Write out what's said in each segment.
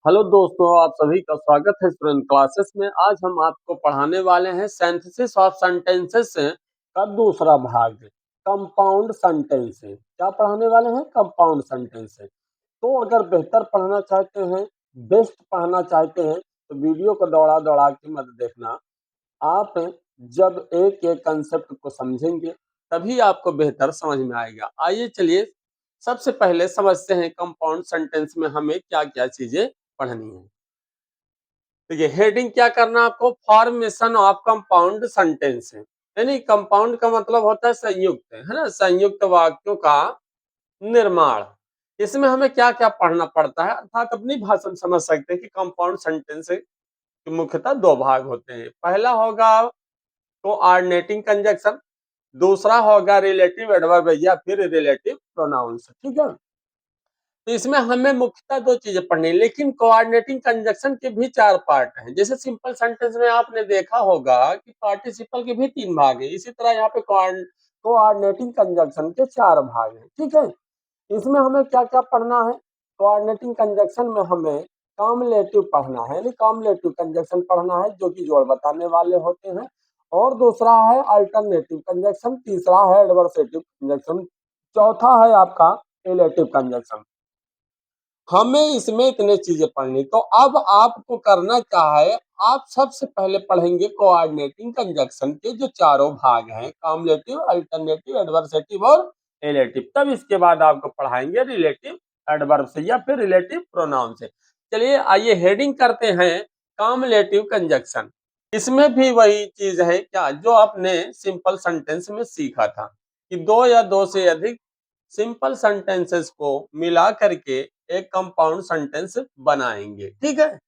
Hello दोस्तों, आप सभी का स्वागत है स्टूडेंट क्लासेस में। आज हम आपको पढ़ाने वाले हैं सिंथेसिस ऑफ सेंटेंसेस का दूसरा भाग, कंपाउंड सेंटेंसेस। क्या पढ़ाने वाले हैं? Compound sentences. तो अगर बेहतर पढ़ना चाहते हैं, बेस्ट पढ़ना चाहते हैं, तो वीडियो को दौड़ा दौड़ा के मत देखना। आप जब एक एक कंसेप्ट को समझेंगे तभी आपको बेहतर समझ में आएगा। आइए चलिए सबसे पहले समझते हैं कंपाउंड सेंटेंस में हमें क्या क्या चीजें पढ़नी है। देखिए हेडिंग क्या करना आपको, फॉर्मेशन ऑफ कंपाउंड सेंटेंस है। यानी कंपाउंड का मतलब होता है संयुक्त, है ना, संयुक्त वाक्यों का निर्माण। इसमें हमें क्या क्या पढ़ना पड़ता है, अर्थात अपनी भाषा में समझ सकते हैं कि कंपाउंड सेंटेंस के मुख्यतः दो भाग होते हैं। पहला होगा कोऑर्डिनेटिंग कंजक्शन, दूसरा होगा रिलेटिव एडवर्ब या फिर रिलेटिव प्रोनाउंस। ठीक है, तो इसमें हमें मुख्यतः दो चीजें पढ़नी है, लेकिन कोऑर्डिनेटिंग कंजक्शन के भी चार पार्ट हैं। जैसे सिंपल सेंटेंस में आपने देखा होगा कि पार्टिसिपल के भी तीन भाग हैं, इसी तरह यहाँ पे कोऑर्डिनेटिंग कंजक्शन के चार भाग हैं। ठीक है, इसमें हमें क्या क्या पढ़ना है? कोऑर्डिनेटिंग कंजक्शन में हमें कॉम्युलेटिव पढ़ना है, यानी कॉम्युलेटिव कंजक्शन पढ़ना है जो कि जोड़ बताने वाले होते हैं। और दूसरा है अल्टरनेटिव कंजक्शन, तीसरा है एडवर्सेटिव कंजक्शन, चौथा है आपका रिलेटिव कंजक्शन। हमें इसमें इतने चीजें पढ़नी। तो अब आपको करना क्या है, आप सबसे पहले पढ़ेंगे कोऑर्डिनेटिंग कंजक्शन के जो चारों भाग हैं, कॉम्युलेटिव, अल्टरनेटिव, एडवर्सेटिव और रिलेटिव। तब इसके बाद आपको पढ़ाएंगे रिलेटिव एडवर्ब से या फिर रिलेटिव प्रोनाउन से। चलिए आइए हेडिंग करते हैं कॉम्युलेटिव कंजक्शन। इसमें भी वही चीज है क्या जो आपने सिंपल सेंटेंस में सीखा था कि दो या दो से अधिक सिंपल सेंटेंसेस को मिला करके एक कंपाउंड सेंटेंस बनाएंगे। ठीक है,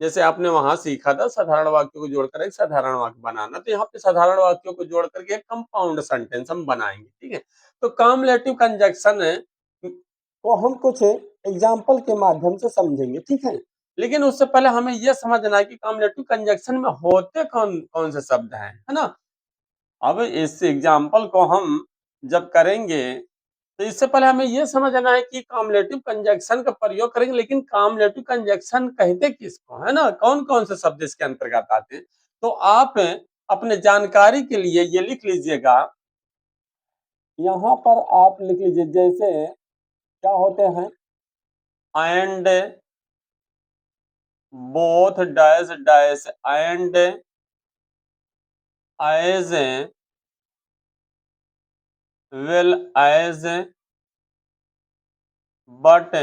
जैसे आपने वहां सीखा था साधारण वाक्यों को जोड़कर एक साधारण वाक्य बनाना, तो यहाँ पे साधारण वाक्यों को जोड़ करके एक कंपाउंड सेंटेंस हम बनाएंगे। ठीक है, तो कॉम्युलेटिव कंजक्शन को हम कुछ एग्जाम्पल के माध्यम से समझेंगे। ठीक है, लेकिन उससे पहले हमें यह समझना है कि कॉम्युलेटिव कंजक्शन में होते कौन कौन से शब्द हैं, है ना। अब इस एग्जाम्पल को हम जब करेंगे तो इससे पहले हमें यह समझना है कि कॉम्युलेटिव कंजक्शन का प्रयोग करेंगे, लेकिन कॉम्युलेटिव कंजक्शन कहते किसको, है ना, कौन कौन से शब्द इसके अंतर्गत आते हैं। तो आप अपने जानकारी के लिए ये लिख लीजिएगा, यहाँ पर आप लिख लीजिए जैसे क्या होते हैं, and, both, dash dash, and, as, will, as, but,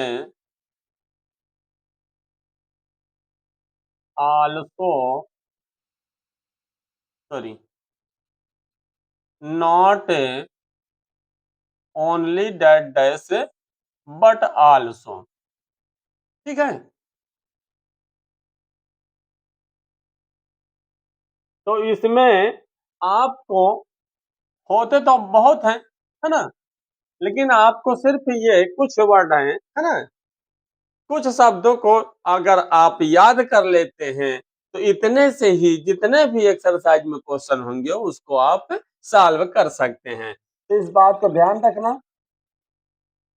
also, sorry, not only that dash but also. ठीक है, तो इसमें आपको होते तो बहुत हैं, है ना, लेकिन आपको सिर्फ ये कुछ वर्ड हैं, है ना, कुछ शब्दों को अगर आप याद कर लेते हैं तो इतने से ही जितने भी एक्सरसाइज में क्वेश्चन होंगे उसको आप सॉल्व कर सकते हैं। तो इस बात को ध्यान रखना,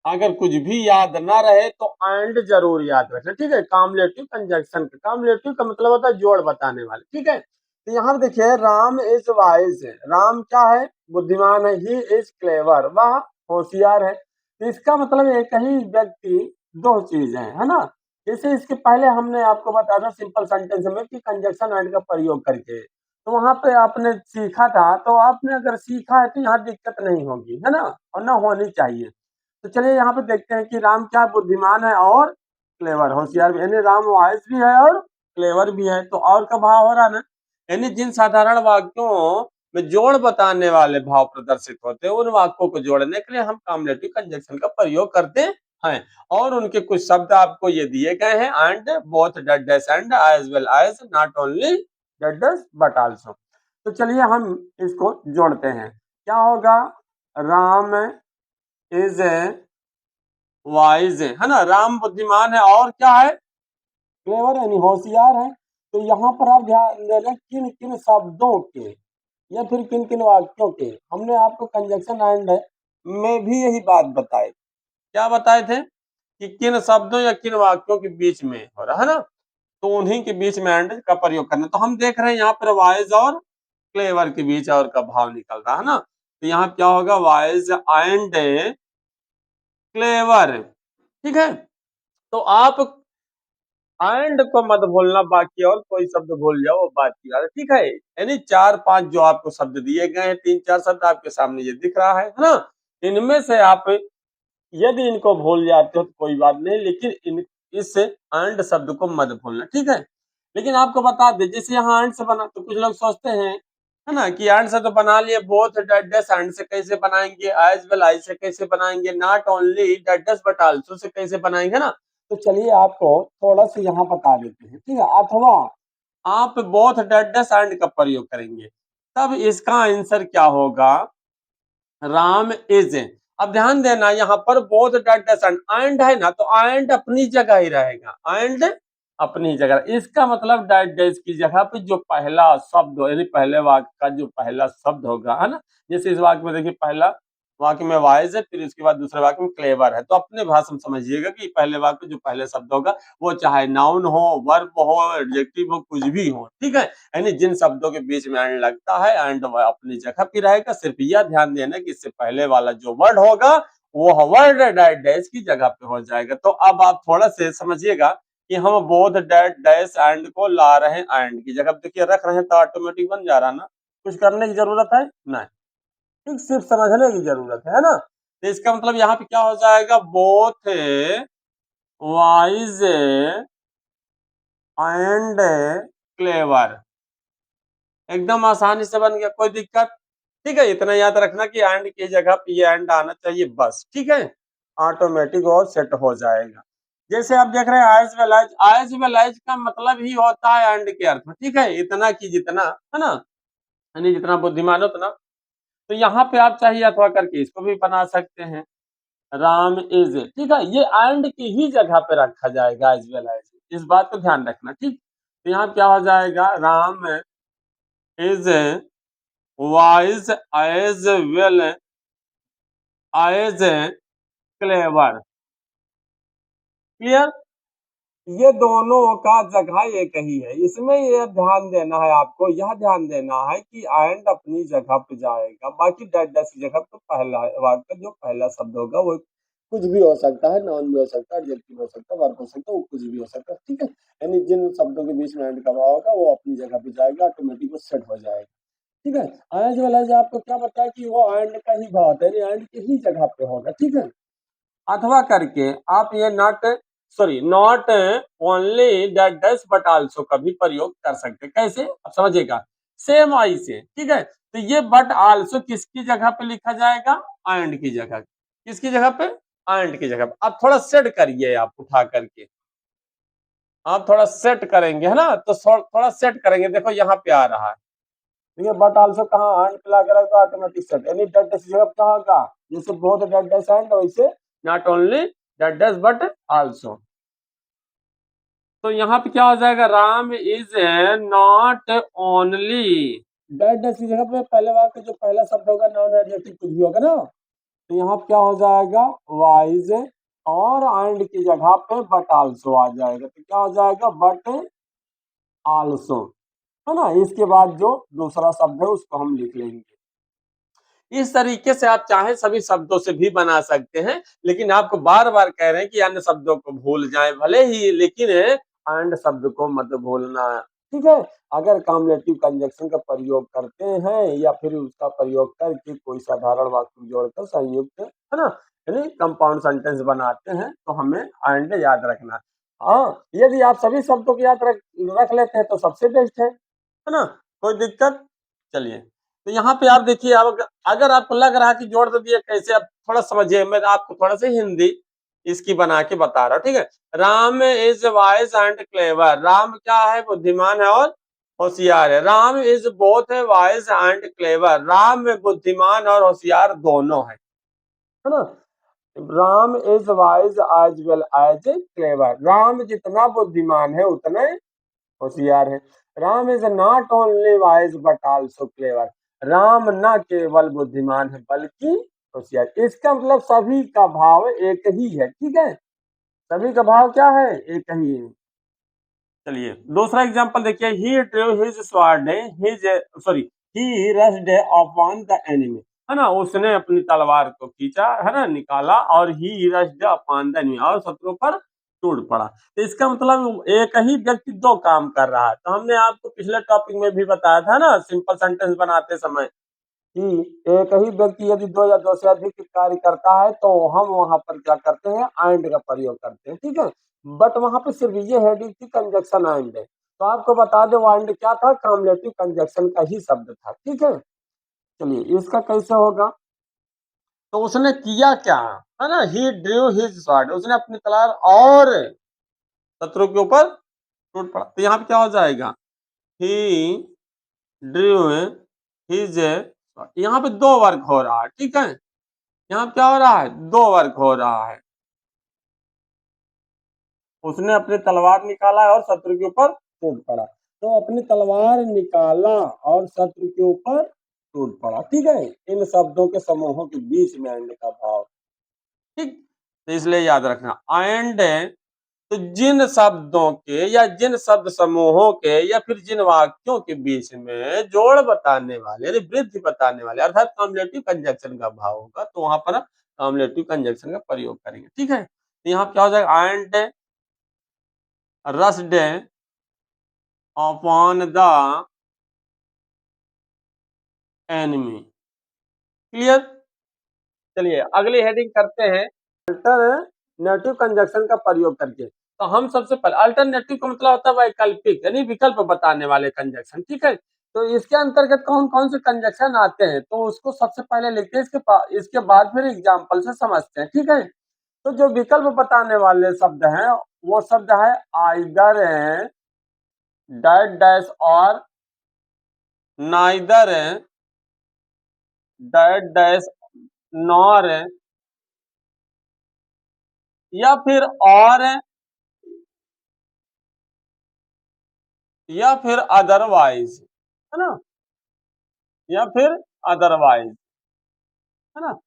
अगर कुछ भी याद ना रहे तो एंड जरूर याद रखना। ठीक है, कॉम्युलेटिव कंजक्शन का कॉम्युलेटिव का मतलब होता है जोड़ बताने वाले। ठीक है, तो यहाँ देखिए राम इज वाइज, राम क्या है, बुद्धिमान है, ही इज क्लेवर, वह होशियार है। तो इसका मतलब एक ही व्यक्ति दो चीज है ना। जैसे इसके पहले हमने आपको बताया था सिंपल सेंटेंस में कि कंजक्शन एंड का प्रयोग करके, तो वहां पे आपने सीखा था, तो आपने अगर सीखा है तो यहाँ दिक्कत नहीं होगी, है ना, और ना होनी चाहिए। तो चलिए यहाँ पे देखते हैं कि राम क्या बुद्धिमान है और क्लेवर, होशियार भी, यानी राम वाइज भी है और क्लेवर भी है। तो और का भाव हो रहा है ना, यानी जिन साधारण वाक्यों में जोड़ बताने वाले भाव प्रदर्शित होते हैं उन वाक्यों को जोड़ने के लिए हम कॉम्युलेटिव कंजक्शन का प्रयोग करते हैं। और उनके कुछ शब्द आपको ये दिए गए हैं, and, both, that, dash, and, as well as, not only that, dash but also. तो चलिए हम इसको जोड़ते हैं। क्या होगा, राम इज वाइज, है ना, राम बुद्धिमान है और क्या है, क्लेवर यानी होशियार है। तो यहाँ पर आप ध्यान देना किन किन शब्दों के या फिर किन किन वाक्यों के, हमने आपको कंजक्शन एंड में भी यही बात बताई। क्या बताए थे कि किन शब्दों या किन वाक्यों के बीच में हो रहा है ना, तो उन्हीं के बीच में एंड का प्रयोग करना। तो हम देख रहे हैं यहाँ पर वाइज और क्लेवर के बीच और का भाव निकल रहा है ना, तो यहाँ क्या होगा, वाइज एंड क्लेवर। ठीक है, तो आप एंड को मत भूलना, बाकी और कोई शब्द भूल जाओ वो बात की बात है। ठीक है, यानी 4-5 जो आपको शब्द दिए गए हैं, 3-4 शब्द आपके सामने ये दिख रहा है ना, इनमें से आप यदि इनको भूल जाते हो तो कोई बात नहीं, लेकिन इन इस एंड शब्द को मत भूलना। ठीक है, लेकिन आपको बता दें, जैसे यहाँ एंड से बना, तो कुछ लोग सोचते हैं है ना कि एंड से तो बना लिए, बोथ डैश एंड से कैसे बनाएंगे, एज वेल एज से कैसे बनाएंगे, not only dash but also say कैसे बनाएंगे ना। तो चलिए आपको थोड़ा सा यहाँ बता देते हैं। ठीक है, अथवा आप बोथ डैश एंड का प्रयोग करेंगे, तब इसका आंसर क्या होगा, राम इज। अब ध्यान देना, यहाँ पर बोथ डैश एंड है ना, तो एंड अपनी जगह ही रहेगा, एंड अपनी जगह। इसका मतलब डैश की जगह पे जो पहला शब्द हो, यानी पहले वाक्य का जो पहला शब्द होगा, है ना, जैसे इस वाक्य में देखिए, पहला वाक्य में वाइज है, फिर उसके बाद दूसरे वाक्य में क्लेवर है, तो अपने भाषा में समझिएगा कि पहले वाक्य जो पहले शब्द होगा वो चाहे नाउन हो, वर्ब हो, एडजेक्टिव हो, कुछ भी हो। ठीक है, यानी जिन शब्दों के बीच में एंड लगता है, एंड अपनी जगह पे रहेगा। सिर्फ यह ध्यान देना कि इससे पहले वाला जो वर्ड होगा वो वर्ड डैश की जगह पे हो जाएगा। तो अब आप थोड़ा से समझिएगा कि हम बोथ डैश एंड को ला रहे हैं एंड की जगह, देखिए रख रहे हैं तो ऑटोमेटिक बन जा रहा ना, कुछ करने की जरूरत है नहीं, ठीक, सिर्फ समझने की जरूरत है ना। तो इसका मतलब यहाँ पे क्या हो जाएगा, बोथ वाइज एंड क्लेवर, एकदम आसानी से बन गया, कोई दिक्कत। ठीक है, इतना याद रखना कि एंड की जगह पे ये एंड आना चाहिए बस। ठीक है, ऑटोमेटिक और सेट हो जाएगा। जैसे आप देख रहे हैं एज वेल एज का मतलब ही होता है एंड के अर्थ में। ठीक है, इतना की जितना, है ना, यानी जितना बुद्धिमान उतना। तो यहाँ पे आप चाहिए अथवा करके इसको भी बना सकते हैं, राम इज। ठीक है, ये एंड की ही जगह पे रखा जाएगा एज वेल एज, इस बात को ध्यान रखना। ठीक, तो यहाँ क्या हो जाएगा, Ram is wise as well as clever. Clear, ये दोनों का जगह एक ही है, इसमें ये ध्यान देना है आपको, यह ध्यान देना है कि एंड अपनी जगह पे जाएगा, बाकी डैश की जगह पे पहला वाक्य का जो पहला शब्द होगा वो कुछ भी हो सकता है, नाउन भी हो सकता है, एडजेक्टिव हो सकता है, वर्ब हो सकता है, वो कुछ भी हो सकता है। ठीक है, यानी जिन शब्दों के बीच में एंड का भाव होगा वो अपनी जगह पे जाएगा, ऑटोमेटिक वो सेट हो जाएगा। ठीक है, एज वेल एज आपको क्या बताया कि वो एंड का ही भाव है, यानी एंड की ही जगह पे होगा। ठीक है, अथवा करके आप ये not only dash but also का भी प्रयोग कर सकते हैं। कैसे, अब समझिएगा, सेम आई से। ठीक है, तो ये बट आल्सो किसकी जगह पे लिखा जाएगा, एंड की जगह, किसकी जगह पे, एंड की जगह पे। आप थोड़ा सेट करिए, आप उठा करके आप थोड़ा सेट करेंगे, है ना, तो थोड़ा सेट करेंगे, देखो यहाँ पे आ रहा है, ठीक है, बट आल्सो कहाँ एंड पे ला के रख दो, ऑटोमेटिक सेट, यानी डैश की जगह कहाँ का, जैसे बोथ डैश एंड, वैसे not only dash but also. तो यहाँ पे क्या हो जाएगा, Ram is not only, dash की जगह पे पहले वाक्य जो पहला शब्द होगा, नाउन एडजेक्टिव कुछ भी होगा ना, तो यहाँ पे क्या हो जाएगा, वाइज, और एंड की जगह पे बट आल्सो आ जाएगा, तो क्या हो जाएगा, बट आल्सो, है ना, इसके बाद जो दूसरा शब्द है उसको हम लिख लेंगे। इस तरीके से आप चाहे सभी शब्दों से भी बना सकते हैं, लेकिन आपको बार बार कह रहे हैं कि अन्य शब्दों को भूल जाए भले ही, लेकिन एंड शब्द को मत भूलना। ठीक है, अगर कॉम्बिनेटिव कंजक्शन का प्रयोग करते हैं या फिर उसका प्रयोग करके कोई साधारण वाक्य जोड़कर संयुक्त, है ना, यानी कंपाउंड सेंटेंस बनाते हैं, तो हमें एंड याद रखना। हाँ, यदि आप सभी शब्दों को याद रख लेते हैं तो सबसे बेस्ट है ना, कोई दिक्कत। चलिए, तो यहाँ पे आप देखिए, अब अगर आपको लग रहा है कि जोड़ तो दिए कैसे, आप थोड़ा समझिए, मैं आपको थोड़ा सा हिंदी इसकी बना के बता रहा हूँ। ठीक है, Ram is wise and clever, Ram क्या है, बुद्धिमान है और होशियार है। Ram is both wise and clever, Ram में बुद्धिमान और होशियार दोनों है ना। Ram is wise as well as clever, Ram जितना बुद्धिमान है उतने होशियार है। Ram is not only wise but also clever, Ram न केवल बुद्धिमान है बल्कि होशियार। इसका मतलब सभी का भाव एक ही है। ठीक है, सभी का भाव क्या है, एक ही है। चलिए दूसरा एग्जांपल देखिए, he drew his sword his sorry he rushed upon the enemy, है ना, उसने अपनी तलवार को खींचा, है ना, निकाला, और ही रश्ड अपॉन द एनिमी, और शत्रु पर टूट पड़ा। तो इसका मतलब एक ही व्यक्ति दो काम कर रहा है। तो हमने आपको पिछले टॉपिक में भी बताया था ना, सिंपल सेंटेंस बनाते समय, कि एक ही व्यक्ति यदि दो या दो से अधिक कार्य करता है तो हम वहां पर क्या करते हैं, एंड का प्रयोग करते हैं, ठीक है। बट वहां पे सिर्फ ये हेडिंग थी कंजक्शन एंड, तो आपको बता दें वो एंड क्या था, कॉम्युलेटिव कंजक्शन का ही शब्द था, ठीक है। चलिए इसका कैसे होगा, तो उसने किया क्या, है ना, ही ड्रू हिज स्वॉर्ड, उसने अपनी तलवार और शत्रु के ऊपर टूट पड़ा। तो यहाँ पे क्या हो जाएगा, ही ड्रू हिज, यहाँ पे दो वर्ग हो रहा है, ठीक है। यहाँ क्या हो रहा है, दो वर्ग हो रहा है। उसने अपनी तलवार निकाला और शत्रु के ऊपर टूट पड़ा, तो अपनी तलवार निकाला और शत्रु के ऊपर टूट पड़ा, ठीक है। इन शब्दों के समूहों के बीच में एंड का भाव, ठीक। तो इसलिए याद रखना एंड, तो जिन शब्दों के या जिन शब्द समूहों के या फिर जिन वाक्यों के बीच में जोड़ बताने वाले यानी वृद्धि बताने वाले अर्थात कॉम्युलेटिव कंजक्शन का भाव होगा, तो वहां पर कॉम्युलेटिव कंजक्शन का प्रयोग करेंगे, ठीक है। तो यहाँ क्या हो जाएगा, and rushed upon the enemy, clear. चलिए अगली हेडिंग करते हैं, अल्टरनेटिव कंजक्शन का प्रयोग करके। तो हम सबसे पहले, अल्टरनेटिव का मतलब होता है वैकल्पिक यानी विकल्प बताने वाले कंजक्शन, ठीक है। तो इसके अंतर्गत कौन कौन से कंजक्शन आते हैं, तो उसको सबसे पहले लिखते हैं, इसके बाद फिर एग्जाम्पल से समझते हैं, ठीक है। तो जो विकल्प बताने वाले शब्द हैं वो शब्द है आइदर, डैट डैश और, नाइदर, डैट डैश नॉर, या फिर और, या फिर अदरवाइज, है ना, या फिर अदरवाइज, है ना।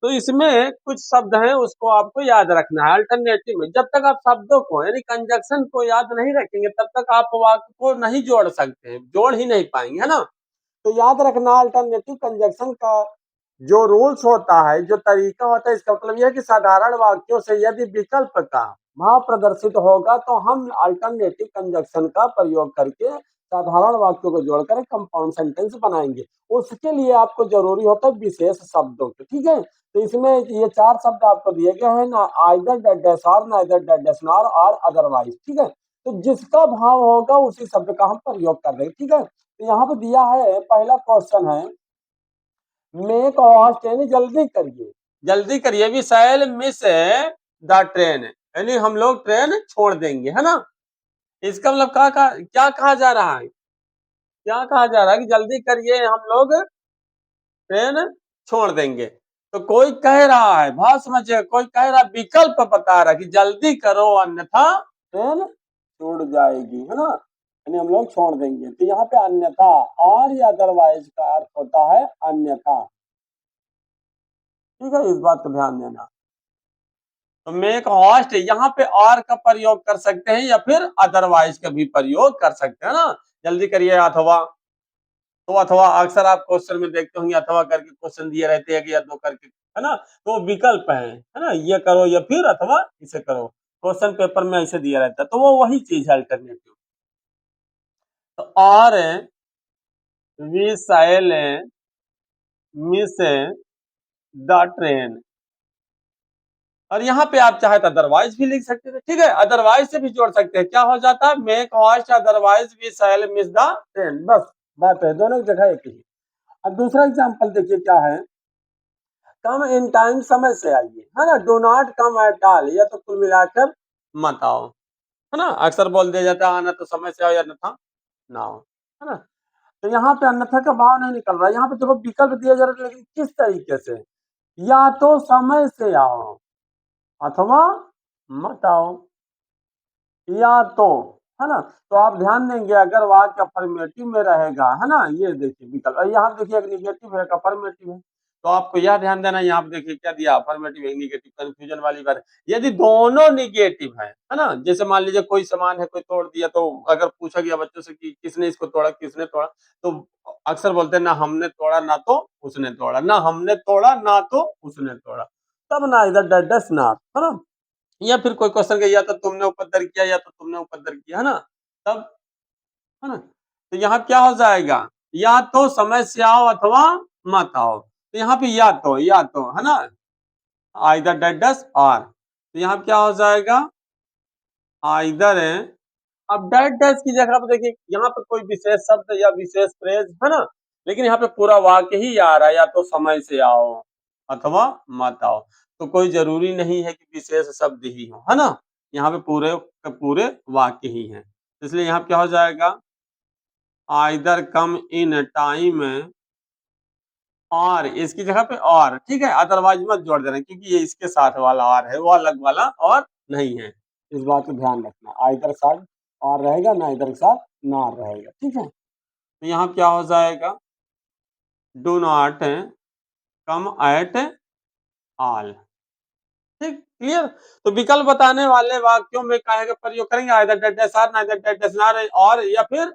तो इसमें कुछ शब्द हैं उसको आपको याद रखना है अल्टरनेटिव में। जब तक आप शब्दों को यानी कंजक्शन को याद नहीं रखेंगे तब तक आप वाक्य को नहीं जोड़ सकते हैं, जोड़ ही नहीं पाएंगे, है ना। तो याद रखना अल्टरनेटिव कंजक्शन का जो रूल्स होता है, जो तरीका होता है, इसका मतलब यह है कि साधारण वाक्यों से यदि विकल्प का भाव प्रदर्शित होगा तो हम अल्टरनेटिव कंजक्शन का प्रयोग करके साधारण वाक्यों को जोड़कर कंपाउंड सेंटेंस बनाएंगे। उसके लिए आपको जरूरी होता है विशेष शब्दों के, ठीक है। तो इसमें ये चार शब्द आपको दिए गए हैं ना, आइदर डैट डैश और, नाइदर डैट डैश नॉर और अदरवाइज, ठीक है। तो जिसका भाव होगा उसी शब्द का हम प्रयोग कर रहे हैं, ठीक है। तो यहाँ पे दिया है, पहला क्वेश्चन है, मेक फास्ट यानी जल्दी करिए, जल्दी करिए, we shall miss the train, यानी हम लोग ट्रेन छोड़ देंगे, है ना। इसका मतलब क्या कहा जा रहा है, क्या कहा जा रहा है कि जल्दी करिए हम लोग ट्रेन छोड़ देंगे। तो कोई कह रहा है, भाव समझिए, कोई कह रहा विकल्प बता रहा है कि जल्दी करो अन्यथा ट्रेन छूट जाएगी, है ना, यानी हम लोग छोड़ देंगे। तो यहाँ पे अन्यथा और या अदरवाइज का अर्थ होता है अन्यथा, ठीक है, इस बात को ध्यान देना। तो मेक हॉस्ट यहाँ पे और का प्रयोग कर सकते हैं या फिर अदरवाइज का भी प्रयोग कर सकते हैं ना, जल्दी करिए अथवा, तो अथवा अक्सर आप क्वेश्चन में देखते होंगे अथवा करके क्वेश्चन दिए रहते हैं कि या दो करके, है ना, तो विकल्प है ना, ये करो या फिर अथवा इसे करो, क्वेश्चन पेपर में ऐसे दिया रहता है, तो वो वही चीज है अल्टरनेटिव। तो और we shall miss the train, और यहाँ पे आप चाहे तो अदरवाइज भी लिख सकते थे, ठीक है, अदरवाइज से भी जोड़ सकते हैं, क्या हो जाता है, make haste otherwise we shall miss the train, बस बात है, दोनों की जगह एक ही। अब दूसरा एग्जांपल देखिए क्या है, कम इन टाइम समय से आइए, है ना, do not come at all, या तो कुल मिलाकर मत आओ, है ना, अक्सर बोल दिया जाता है आना तो समय से आओ या अन्यथा ना आओ, है ना। तो यहाँ पे अन्यथा का भाव नहीं निकल रहा है, यहाँ पे देखो विकल्प दिया जा रहा है, लेकिन किस तरीके से, या तो समय से आओ अथवा मत आओ, या तो, है ना। तो आप ध्यान देंगे अगर वाक्य अफर्मेटिव में रहेगा, है ना, ये देखिए विकल्प, यहाँ देखिए एक निगेटिव है एक अफर्मेटिव है, तो आपको यह ध्यान देना, यहाँ पे देखिए क्या दिया, अफर्मेटिव निगेटिव, कंफ्यूजन वाली बात। यदि दोनों निगेटिव है ना, जैसे मान लीजिए कोई सामान है, कोई तोड़ दिया, तो अगर पूछा गया बच्चों से कि किसने इसको तोड़ा, किसने तोड़ा, तो अक्सर बोलते हैं ना हमने तोड़ा ना तो उसने तोड़ा, ना हमने तोड़ा ना तो उसने तोड़ा, तब ना इधर डस नॉट, है ना। या फिर कोई क्वेश्चन का या तो तुमने उपद्रव किया या तो तुमने उपद्रव किया, है ना, तब, है ना। तो यहाँ क्या हो जाएगा, या तो समय से आओ अथवा मत आओ, तो यहाँ पे या तो है ना, आइदर डेट डस और, तो यहाँ क्या हो जाएगा, आइदर है। अब डेट डस की जगह पे देखिए यहाँ पे कोई विशेष शब्द या विशेष फ्रेज है ना, लेकिन यहाँ पे पूरा वाक्य ही आ रहा है, या तो समय से आओ अथवा मत आओ, तो कोई जरूरी नहीं है कि विशेष शब्द ही हो, है ना, यहाँ पे पूरे के पूरे वाक्य ही हैं, इसलिए यहाँ क्या हो जाएगा, आइदर कम इन टाइम और, इसकी जगह पे और, ठीक है, अदरवाइज मत जोड़ देना, क्योंकि ये इसके साथ वाला और है, वो अलग वाला और नहीं है, इस बात को ध्यान रखना, आइदर साथ और रहेगा ना, इधर के साथ ना रहेगा, ठीक है। तो यहाँ क्या हो जाएगा, do not come at all, ठीक, क्लियर। तो विकल्प बताने वाले वाक्यों में काहे का प्रयोग करेंगे, either that dash or, neither that dash not और, या फिर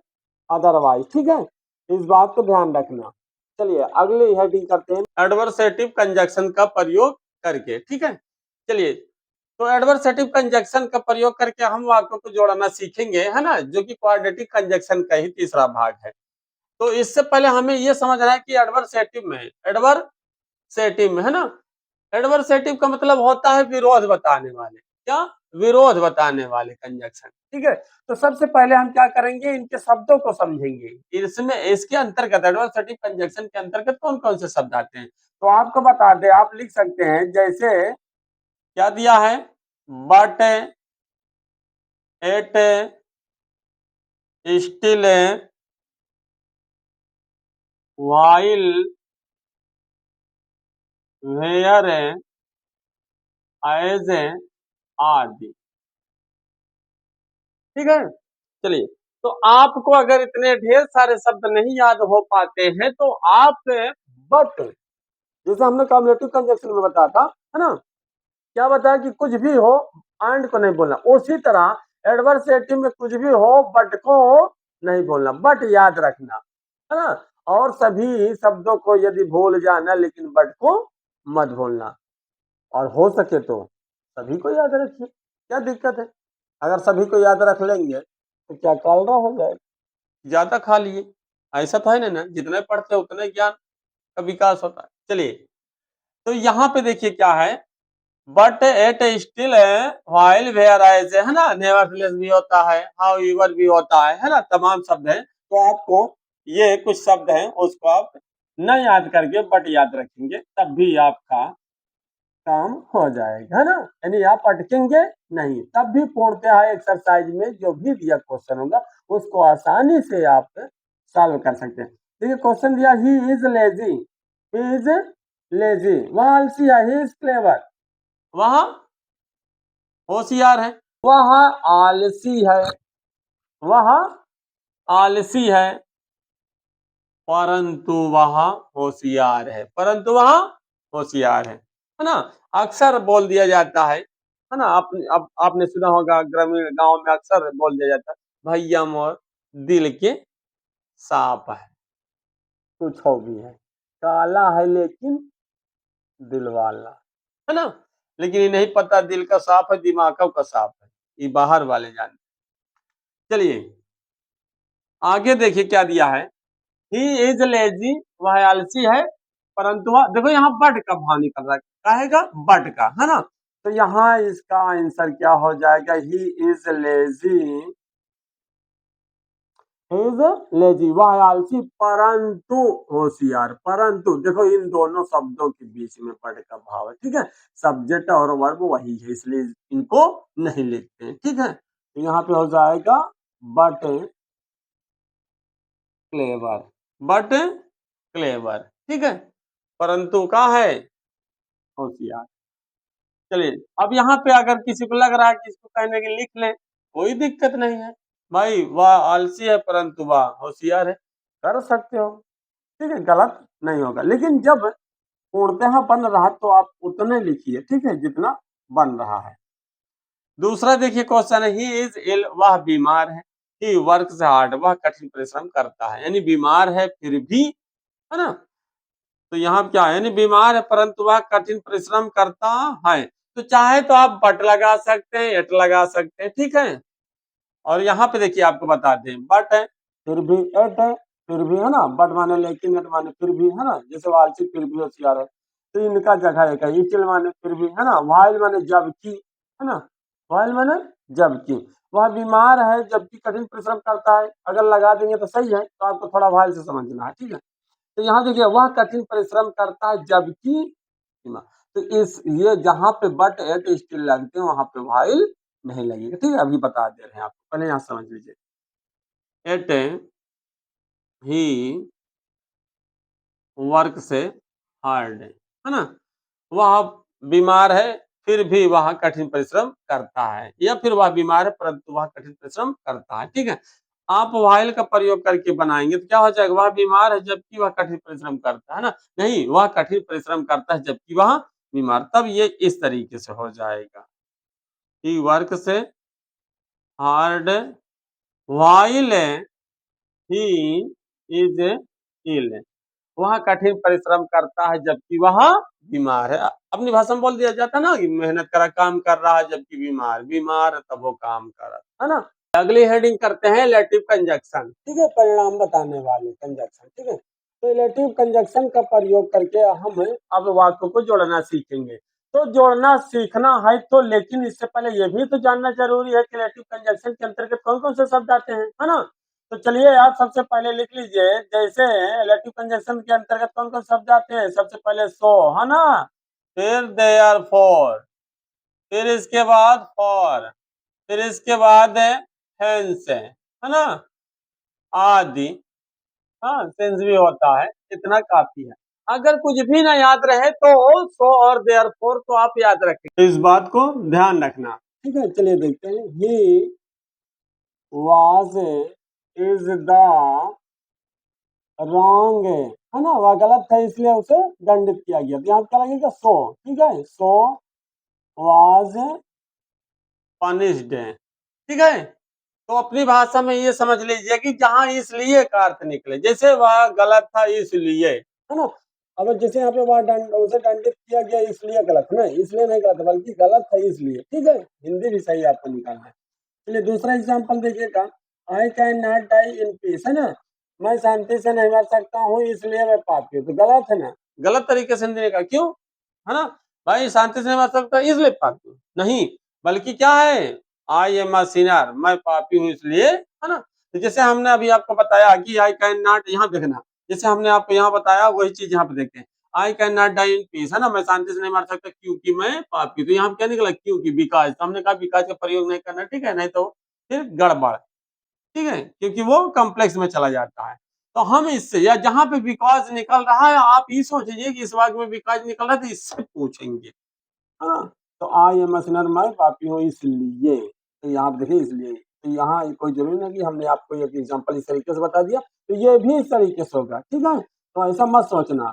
अदरवाइज, ठीक है, इस बात को ध्यान रखना। चलिए अगली हेडिंग करते हैं, एडवर्सेटिव कंजक्शन का प्रयोग करके, ठीक है। चलिए, तो एडवर्सेटिव कंजक्शन का प्रयोग करके हम वाक्यों को जोड़ना सीखेंगे, है ना, जो कि क्वाड्रेटिक कंजक्शन का ही तीसरा भाग है। तो इससे पहले हमें यह समझना है कि एडवर्सेटिव में है ना, एडवर्सेटिव का मतलब होता है विरोध बताने वाले, क्या, विरोध बताने वाले कंजक्शन, ठीक है। तो सबसे पहले हम क्या करेंगे, इनके शब्दों को समझेंगे, इसमें इसके अंतर्गत एडवर्सेटिव कंजक्शन के अंतर्गत कौन कौन से शब्द आते हैं, तो आपको बता दें, आप लिख सकते हैं, जैसे क्या दिया है, but, yet, still, while, whereas, आदि, ठीक है। चलिए, तो आपको अगर इतने ढेर सारे शब्द नहीं याद हो पाते हैं, तो आप बट, जैसे हमने कॉम्बिनेटिव कंजक्शन में बताया था, है ना, क्या बताया कि कुछ भी हो एंड को नहीं बोलना, उसी तरह एडवर्सेटिव में कुछ भी हो बट को नहीं बोलना, बट याद रखना, है ना, और सभी शब्दों को यदि भूल जाना, लेकिन बट को मत भूलना, और हो सके तो सभी को याद रखिए, क्या दिक्कत है, अगर सभी को याद रख लेंगे तो क्या कालरा हो जाएगा, ज्यादा खा लिए, ऐसा तो है ना, जितने पढ़ते उतने ज्ञान का विकास होता है। चलिए, तो यहाँ पे देखिए क्या है, but yet still while whereas, है ना, नेवरथलेस भी होता है, हाउ एवर भी होता है ना, तमाम शब्द हैं, तो आपको ये कुछ शब्द हैं उसको आप न याद करके बट याद रखेंगे, तब भी आपका काम हो जाएगा, है ना, यानी आप अटकेंगे नहीं, तब भी पूर्णतः एक्सरसाइज में जो भी दिया क्वेश्चन होगा उसको आसानी से आप सॉल्व कर सकते हैं। देखिए क्वेश्चन दिया, he is lazy, he is lazy, वह आलसी है, ही इज क्लेवर, वह होशियार है, वह आलसी है, वह आलसी है, परंतु वह होशियार है, परंतु वह होशियार है ना, अक्सर बोल दिया जाता है ना, आपने सुना होगा ग्रामीण गांव में अक्सर बोल दिया जाता है, भैया मोर दिल के सांप है, कुछ हो भी है, काला है लेकिन दिल वाला, है ना, लेकिन ये नहीं पता दिल का सांप है दिमाग का सांप है, ये बाहर वाले जानते। चलिए आगे देखिए क्या दिया है, ही इज लेजी, वह आलसी है, परंतु वह, देखो यहाँ बट का भाव निकल रहा है, कहेगा बट का, है ना, तो यहाँ इसका आंसर क्या हो जाएगा, he is lazy, is lazy, वह आलसी परंतु होशियार, परंतु देखो इन दोनों शब्दों के बीच में बट का भाव है, ठीक है, सब्जेक्ट और वर्ब वही है, इसलिए इनको नहीं लिखते हैं, ठीक है, तो यहाँ पे हो जाएगा बट क्लेवर, बट क्लेवर, ठीक है, परंतु का है होशियार। चलिए, अब यहाँ पे अगर किसी को लग रहा है कि इसको कहने के लिख लें, कोई दिक्कत नहीं है भाई, वह आलसी है परंतु वह होशियार है, कर सकते हो, ठीक है, गलत नहीं होगा, लेकिन जब पूर्णतः बन रहा तो आप उतने लिखिए, ठीक है, जितना बन रहा है। दूसरा देखिए क्वेश्चन है, ही इज इल, वह बीमार है, ही वर्क्स हार्ड, वह कठिन परिश्रम करता है, यानी बीमार है फिर भी, है ना, तो यहाँ क्या है, यानी बीमार है परंतु वह कठिन परिश्रम करता है, तो चाहे तो आप बट लगा सकते हैं, एट लगा सकते हैं, ठीक है। और यहाँ पे देखिए आपको बता दें, बट है फिर भी, एट है फिर भी, है ना, बट माने लेकिन, एट माने फिर भी, है ना, जैसे वालसी फिर भी होशियार है, तो इनका जगह एक है, इचिल माने फिर भी, है ना, वाइल माने जबकि, है ना, वाइल माने जबकि, वह बीमार है जबकि कठिन परिश्रम करता है, अगर लगा देंगे तो सही है, तो आपको थोड़ा वाइल से समझना है, ठीक है। तो यहाँ देखिए, वह कठिन परिश्रम करता है जबकि बीमार, तो इस ये जहां पे बट एट स्टिल लगते हैं वहां पे वाइल नहीं लगेगा, ठीक है, अभी बता दे रहे हैं आपको, पहले यहाँ समझ लीजिए। एट ही वर्क से हार्ड, है ना, वह बीमार है फिर भी वह कठिन परिश्रम करता है, या फिर वह बीमार है परंतु वह कठिन परिश्रम करता है, ठीक है। आप वाइल का प्रयोग करके बनाएंगे तो क्या हो जाएगा, वह बीमार है जबकि वह कठिन परिश्रम करता है ना, नहीं, वह कठिन परिश्रम करता है जबकि वह बीमार, तब ये इस तरीके से हो जाएगा, ही वर्क से hard while he is ill, वह कठिन परिश्रम करता है जबकि वह बीमार है, अपनी भाषा में बोल दिया जाता है ना कि मेहनत करा काम कर रहा है जबकि बीमार, बीमार है तब वो काम कर रहा है ना। अगली हेडिंग करते हैं रिलेटिव कंजक्शन, ठीक है, परिणाम बताने वाले कंजक्शन, ठीक है। तो रिलेटिव कंजक्शन का प्रयोग करके हम अब वाक्यों को जोड़ना सीखेंगे, तो जोड़ना सीखना है तो, लेकिन इससे पहले ये भी तो जानना जरूरी है कि रिलेटिव कंजक्शन के अंतर्गत कौन कौन से शब्द आते हैं, है ना। तो चलिए आप सबसे पहले लिख लीजिए, जैसे रिलेटिव कंजक्शन के अंतर्गत कौन कौन शब्द आते हैं, सबसे पहले सो, है ना, फिर देयर फोर, फिर इसके बाद फॉर, फिर इसके बाद हेंस, है ना, आदि, हाँ, सेंस भी होता है, इतना काफी है। अगर कुछ भी ना याद रहे तो सो और देयर फोर तो आप याद रखें, तो इस बात को ध्यान रखना, ठीक है। चलिए देखते हैं, he was is the wrong, है ना, वह गलत था इसलिए उसे दंडित किया गया, तो यहाँ क्या लगेगा, सो, ठीक है, सो वाज पनिश्ड, ठीक है। तो अपनी भाषा में ये समझ लीजिए कि जहां इसलिए का अर्थ निकले, जैसे वह गलत था इसलिए, है ना, अब जैसे यहाँ पे वह उसे दंडित किया गया इसलिए गलत, ना इसलिए नहीं गलत बल्कि गलत था इसलिए, ठीक है, हिंदी भी सही आपको निकालना है। चलिए दूसरा एग्जाम्पल देखिएगा, I can not die in peace, है ना, मैं शांति से नहीं मर सकता हूँ इसलिए मैं पापी हूँ, तो गलत है ना, गलत तरीके से हिंदी का, क्यों, है ना, भाई शांति से नहीं मर सकता इसलिए पापी हूँ, नहीं, बल्कि क्या है, आई एम अ सिनर, मैं पापी हूँ इसलिए, है ना। तो जैसे हमने अभी आपको बताया कि आई कैन नॉट, यहाँ देखना, जैसे हमने आपको यहाँ बताया वही चीज यहाँ पे देखते हैं, I can not die in peace, है ना, मैं शांति से नहीं मर सकता क्योंकि मैं पापी, तो यहाँ क्या निकला, क्योंकि, बिकॉज, तो हमने कहा बिकॉज का प्रयोग नहीं करना, ठीक है, नहीं तो फिर गड़बड़, ठीक है, क्योंकि वो कॉम्प्लेक्स में चला जाता है। तो हम इससे, या जहां पे बिकॉज निकल रहा है आप ये सोचिए कि इस वाक्य में बिकॉज निकल रहा है, तो इससे पूछेंगे, हाँ, तो आई एम अ सिनर, मैं पापी हूँ इसलिए, तो यहाँ देखिए इसलिए, तो यहाँ कोई जरूरी नहीं कि हमने आपको एक एग्जांपल इस तरीके से बता दिया, तो ये भी इस तरीके से होगा, ठीक है, तो ऐसा मत सोचना,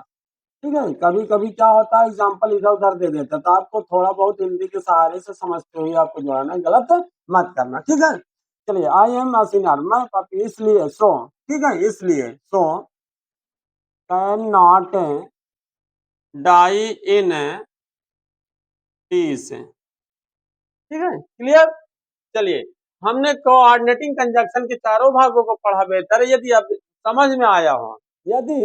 ठीक है, कभी कभी क्या होता है एग्जाम्पल इधर उधर दे देता है, तो आपको थोड़ा बहुत हिंदी के सहारे से समझते हुए आपको जोड़ना, गलत मत करना, ठीक है। चलिए, आई एम अ सिनर, मैं पापी इसलिए, सो, ठीक है, इसलिए, so can not die in peace, ठीक है, क्लियर। चलिए, हमने कोऑर्डिनेटिंग कंजक्शन के चारों भागों को पढ़ा बेहतर, यदि अब समझ में आया हो, यदि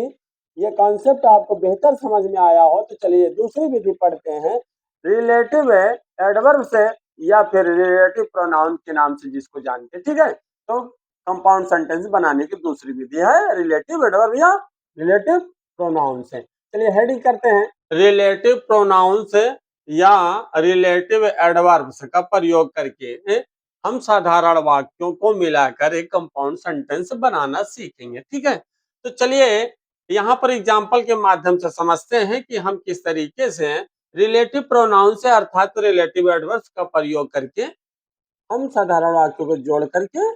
ये कॉन्सेप्ट आपको बेहतर समझ में आया हो, तो चलिए दूसरी विधि पढ़ते हैं, रिलेटिव एडवर्ब से या फिर रिलेटिव प्रोनाउन के नाम से जिसको जानते, ठीक है। तो कंपाउंड सेंटेंस बनाने की दूसरी विधि है रिलेटिव एडवर्ब या रिलेटिव प्रोनाउन से। चलिए हेडिंग करते हैं, रिलेटिव प्रोनाउन से या रिलेटिव एडवर्ब्स का प्रयोग करके हम साधारण वाक्यों को मिलाकर एक कंपाउंड सेंटेंस बनाना सीखेंगे, ठीक है। तो चलिए यहाँ पर एग्जाम्पल के माध्यम से समझते हैं कि हम किस तरीके से रिलेटिव प्रोनाउन से अर्थात रिलेटिव एडवर्ब्स का प्रयोग करके हम साधारण वाक्यों को जोड़ करके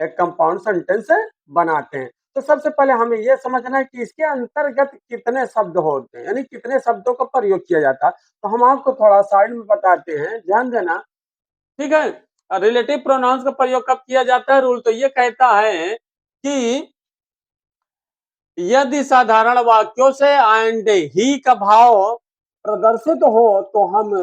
एक कंपाउंड सेंटेंस बनाते हैं। तो सबसे पहले हमें यह समझना है कि इसके अंतर्गत कितने शब्द होते हैं, यानी कितने शब्दों का प्रयोग किया जाता है। तो हम आपको थोड़ा साइड में बताते हैं, ध्यान देना, ठीक है। रिलेटिव प्रोनाउंस का प्रयोग कब किया जाता है? रूल तो ये कहता है कि यदि साधारण वाक्यों से एंड ही का भाव प्रदर्शित हो तो हम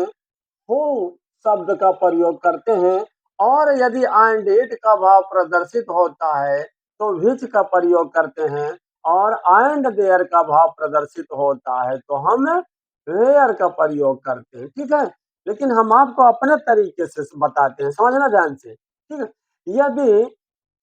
हु शब्द का प्रयोग करते हैं, और यदि एंड इट का भाव प्रदर्शित होता है तो विच का प्रयोग करते हैं, और एंड देयर का भाव प्रदर्शित होता है तो हम वेयर का प्रयोग करते हैं, ठीक है। लेकिन हम आपको अपने तरीके से बताते हैं, समझना ध्यान से, ठीक है। यदि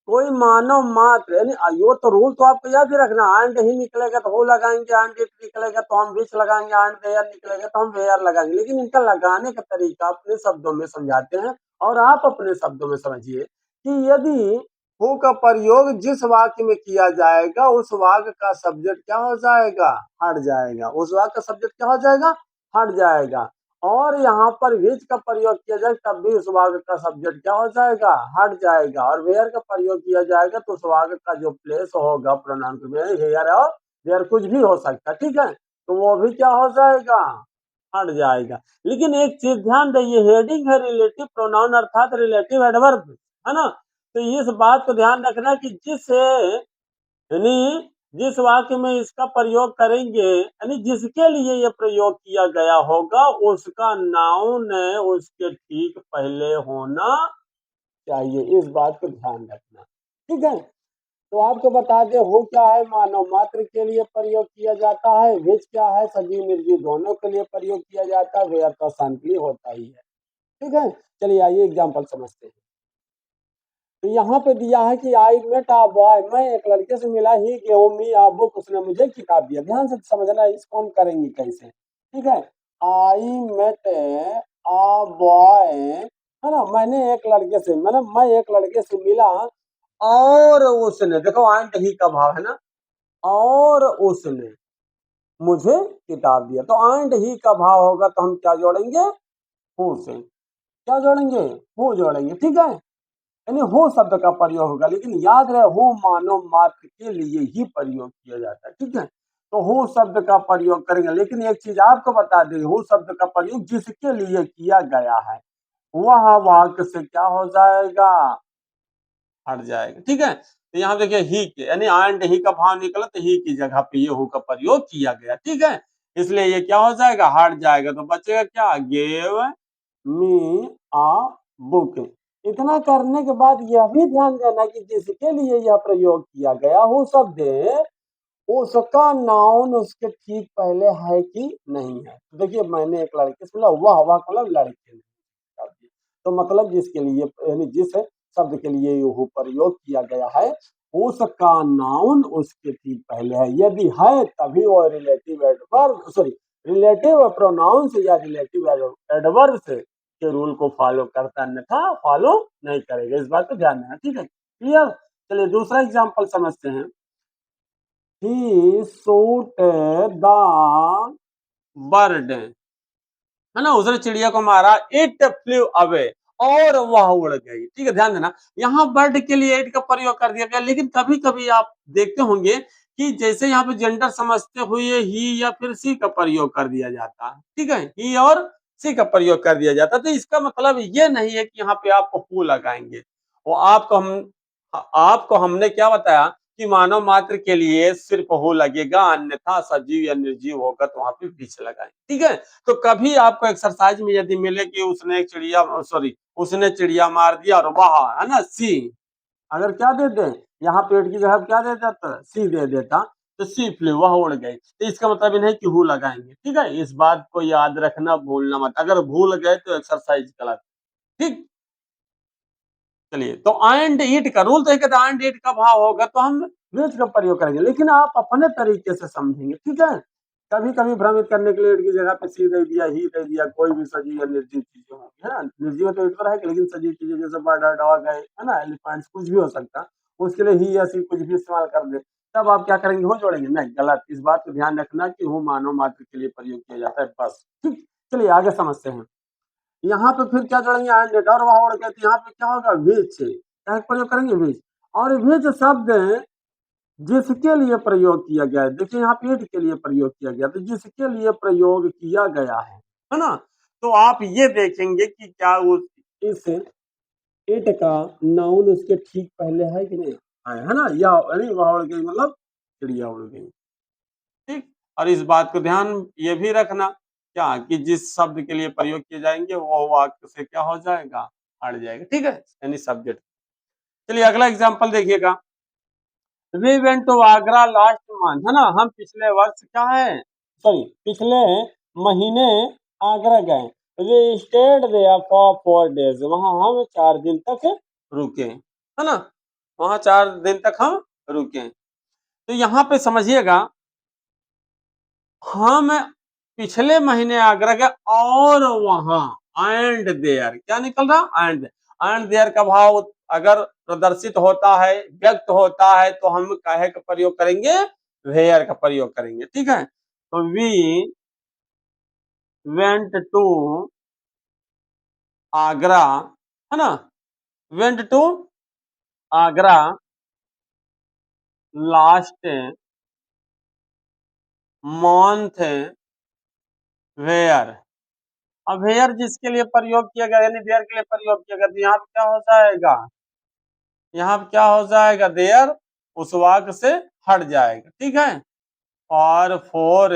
कोई मानव मात्र, यानी यो तो रूल तो आपको याद ही रखना, एंड ही निकलेगा तो हो लगाएंगे, एंड इट निकलेगा तो हम विच लगाएंगे, एंड देयर निकलेगा तो हम वेयर लगाएंगे। लेकिन इनका लगाने का तरीका अपने शब्दों में समझाते हैं, और आप अपने शब्दों में समझिए कि यदि हु का प्रयोग जिस वाक्य में किया जाएगा उस वाक्य का सब्जेक्ट क्या हो जाएगा? हट जाएगा। उस वाक्य का सब्जेक्ट क्या हो जाएगा? हट जाएगा। और यहाँ पर विच का प्रयोग किया जाए तब भी उस वाक्य का सब्जेक्ट क्या हो जाएगा? हट जाएगा। और वेयर का प्रयोग किया जाएगा तो उस वाक्य का जो प्लेस होगा प्रोनाउन में, हेयर और देयर कुछ भी हो सकता है, ठीक है, तो वो भी क्या हो जाएगा? हट जाएगा। लेकिन एक चीज ध्यान दीजिए, हेडिंग है रिलेटिव प्रोनाउन अर्थात रिलेटिव एडवर्ब, है ना। तो इस बात को ध्यान रखना कि यानी जिस वाक्य में इसका प्रयोग करेंगे, यानी जिसके लिए ये प्रयोग किया गया होगा उसका नाउन उसके ठीक पहले होना चाहिए। इस बात को ध्यान रखना, ठीक है। तो आपको बता दे, हो क्या है? मानव मात्र के लिए प्रयोग किया जाता है। विच क्या है? सजीव निर्जीव दोनों के लिए प्रयोग किया जाता है। वेयर तो सन के लिए होता ही है, ठीक है। चलिए आइए एग्जाम्पल समझते हैं। तो यहाँ पे दिया है कि आई मेट अ बॉय, मैं एक लड़के से मिला, he gave me a book, उसने मुझे किताब दिया। ध्यान से समझना, इसको हम करेंगे कैसे, ठीक है। आई मेट अ बॉय, है ना, मैंने एक लड़के से, मतलब मैं एक लड़के से मिला और उसने, देखो एंड ही का भाव है ना, और उसने मुझे किताब दिया। तो एंड ही का भाव होगा तो हम क्या जोड़ेंगे? हु से। क्या जोड़ेंगे? हु जोड़ेंगे, ठीक है। यानी हो शब्द का प्रयोग होगा, लेकिन याद रहे हो मानव मात्र के लिए ही प्रयोग किया जाता है, ठीक है। तो हो शब्द का प्रयोग करेंगे, लेकिन एक चीज आपको बता दें, हो शब्द का प्रयोग जिसके लिए किया गया है वह वाक्य से क्या हो जाएगा? हट जाएगा, ठीक है। तो यहाँ देखिए ही के, यानी एंड ही का भाव निकला तो ही की जगह पे ये हो का प्रयोग किया गया, ठीक है। इसलिए ये क्या हो जाएगा? हट जाएगा। तो बचेगा क्या? गेव मी आ बुक। इतना करने के बाद यह भी ध्यान देना कि जिसके लिए यह प्रयोग किया गया हो शब्द, उसका नाउन उसके ठीक पहले है कि नहीं है। तो देखिए मैंने एक लड़के से बोला, वाह वाह मतलब लड़के ने, तो मतलब जिसके लिए, यानी जिस शब्द के लिए यह प्रयोग किया गया है उसका नाउन उसके ठीक पहले है। यदि है तभी वो relative adverb, sorry, relative pronoun से या रिलेटिव एडवर्ब से के रूल को फॉलो करता, अन्यथा फॉलो नहीं करेगा। इस बात को ध्यान देना, ठीक है, क्लियर। चलिए दूसरा एग्जांपल समझते हैं। ही शूट द बर्ड, है ना, उसने चिड़िया को मारा, इट फ्लू अवे, और वह उड़ गई, ठीक है। ध्यान देना, यहाँ बर्ड के लिए इट का प्रयोग कर दिया गया, लेकिन कभी कभी आप देखते होंगे कि जैसे यहाँ पे जेंडर समझते हुए ही या फिर सी का प्रयोग कर दिया जाता है, ठीक है, ही और सी का प्रयोग कर दिया जाता है। तो इसका मतलब ये नहीं है कि यहाँ पे आप हु लगाएंगे। वो आपको हमने क्या बताया कि मानव मात्र के लिए सिर्फ हो लगेगा, अन्यथा सजीव या निर्जीव होगा तो वहां पे बीच लगाएं, ठीक है। तो कभी आपको एक्सरसाइज में यदि मिले कि उसने चिड़िया मार दिया और वह, है ना, सी, अगर क्या दे दे, यहाँ पेड़ की जगह क्या दे देता? सी दे देता, तो सी फ्लू, वह उड़ गई। तो इसका मतलब नहीं कि हु लगाएंगे, ठीक है। इस बात को याद रखना, भूलना मत, अगर भूल गए तो एक्सरसाइज गलत, ठीक। चलिए, तो एंड इट का रूल तो कहता है एंड इट का भाव होगा तो हम विच का प्रयोग करेंगे, लेकिन आप अपने तरीके से समझेंगे, ठीक है। कभी कभी भ्रमित करने के लिए इट की जगह पे सी दे दिया, ही दे दिया, कोई भी सजीव या निर्जीव चीजें होंगी, है ना। निर्जीव तो इट पर है, लेकिन सजीव चीजें जैसे बर्ड, डॉग है ना, एलिफेंट्स, कुछ भी हो सकता है, उसके लिए ही या सी कुछ भी इस्तेमाल कर दे, तब आप क्या करेंगे? हो जोड़ेंगे? नहीं, गलत। इस बात को ध्यान रखना कि वो मानव मात्र के लिए प्रयोग किया जाता है, बस, ठीक। चलिए आगे समझते हैं। यहाँ पे फिर क्या जोड़ेंगे? एंड, और वहां उड़ गए तो यहाँ पे क्या होगा? विच, क्या प्रयोग करेंगे? विच। और विच शब्द जिसके लिए प्रयोग किया गया है, देखिए यहाँ पे इट के लिए प्रयोग किया गया, तो जिसके लिए प्रयोग किया गया है ना। तो आप ये देखेंगे कि क्या उस इस इट का नाउन उसके ठीक पहले है कि नहीं है ना, या अरे वहां उड़ गई मतलब चिड़िया उड़ गई। ठीक, और इस बात को ध्यान ये भी रखना क्या कि जिस शब्द के लिए प्रयोग किए जाएंगे वो वाक्य से क्या हो जाएगा, हट जाएगा। ठीक है, यानी सब्जेक्ट। चलिए अगला एग्जांपल देखिएगा। We went to Agra last month, है ना, हम पिछले वर्ष क्या है, सॉरी पिछले महीने आगरा गए। We stayed there for 4 days, वहां हम 4 दिन तक रुके, है ना, वहां 4 दिन तक हम रुके। तो यहाँ पे समझिएगा, हम पिछले महीने आगरा गए और वहां, एंड देयर क्या निकल रहा, एंड देयर का भाव अगर प्रदर्शित होता है, व्यक्त होता है, तो हम काहे का प्रयोग करेंगे, वेयर का प्रयोग करेंगे। ठीक है, तो वी वेंट टू आगरा, है ना, went to Agra last month where. अब वेयर जिसके लिए प्रयोग किया गया, यानी देयर के लिए प्रयोग किया गया, तो यहाँ पे क्या हो जाएगा, यहाँ पे क्या हो जाएगा, देयर उस वाक्य से हट जाएगा। ठीक है, और 4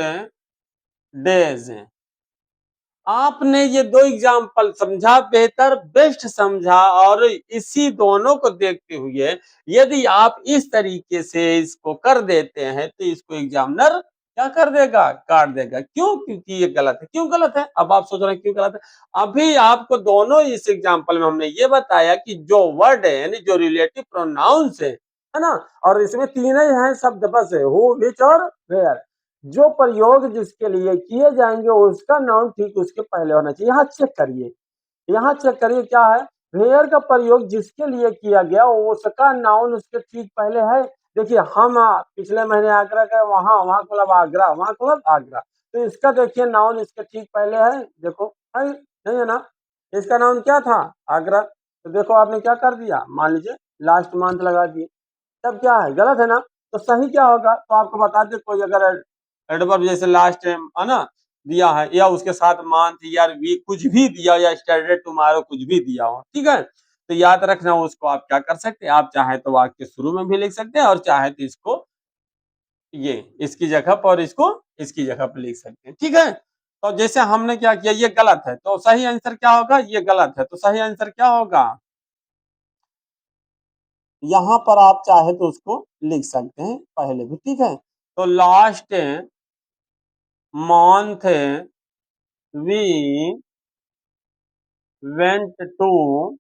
days, आपने ये दो एग्जाम्पल समझा, बेहतर बेस्ट समझा, और इसी दोनों को देखते हुए यदि आप इस तरीके से इसको कर देते हैं तो इसको एग्जामिनर क्या कर देगा, काट देगा। क्यों, क्योंकि ये गलत है। क्यों गलत है, अब आप सोच रहे हैं क्यों गलत है। अभी आपको दोनों इस एग्जाम्पल में हमने ये बताया कि जो वर्ड है यानी जो रिलेटिव प्रोनाउंस है ना, और इसमें तीन ही हैं शब्द बस है, हु, विच और वेयर। जो प्रयोग जिसके लिए किए जाएंगे उसका नाउन ठीक उसके पहले होना चाहिए। यहाँ चेक करिए, यहाँ चेक करिए क्या है, वेयर का प्रयोग जिसके लिए किया गया उसका नाउन उसके ठीक पहले है। देखिए हम पिछले महीने आगरा गए, वहां वहां मतलब आगरा, वहां मतलब आगरा, तो इसका देखिए नाउन इसके ठीक पहले है, देखो है नहीं है ना, इसका नाउन क्या था, आगरा। तो देखो आपने क्या कर दिया, मान लीजिए लास्ट मंथ लगा दिए, तब क्या है, गलत है ना। तो सही क्या होगा, तो आपको बता दे, कोई अगर एडवर्ब जैसे लास्ट टाइम है ना दिया है, या उसके साथ मंथ ईयर वीक कुछ भी दिया, या स्टैंडर्ड टुमारो कुछ भी दिया हो, ठीक है, तो याद रखना उसको आप क्या कर सकते हैं, आप चाहे तो वाक्य शुरू में भी लिख सकते हैं, और चाहे तो इसको ये इसकी जगह पर, इसको इसकी जगह पर लिख सकते हैं। ठीक है, तो जैसे हमने क्या किया, ये गलत है, तो सही आंसर क्या होगा, ये गलत है, तो सही आंसर क्या होगा, यहाँ पर आप चाहे तो उसको लिख सकते हैं पहले भी। ठीक है, तो last month we went to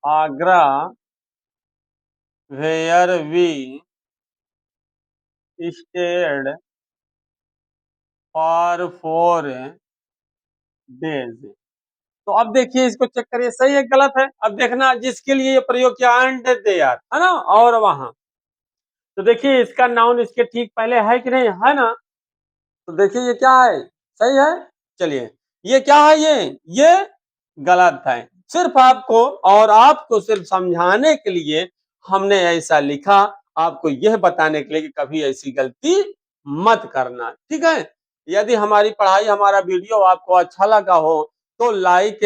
Agra where we stayed for 4 days। तो अब देखिए इसको चेक करिए, सही है गलत है। अब देखना जिसके लिए ये प्रयोग किया, एंड देयर, है ना, और वहां, तो देखिए इसका नाउन इसके ठीक पहले है कि नहीं, है ना, तो देखिए ये क्या है, सही है। चलिए ये क्या है, ये गलत है। सिर्फ आपको और आपको सिर्फ समझाने के लिए हमने ऐसा लिखा, आपको यह बताने के लिए कि कभी ऐसी गलती मत करना। ठीक है, यदि हमारी पढ़ाई हमारा वीडियो आपको अच्छा लगा हो तो लाइक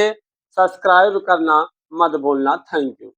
सब्सक्राइब करना मत भूलना। Thank you.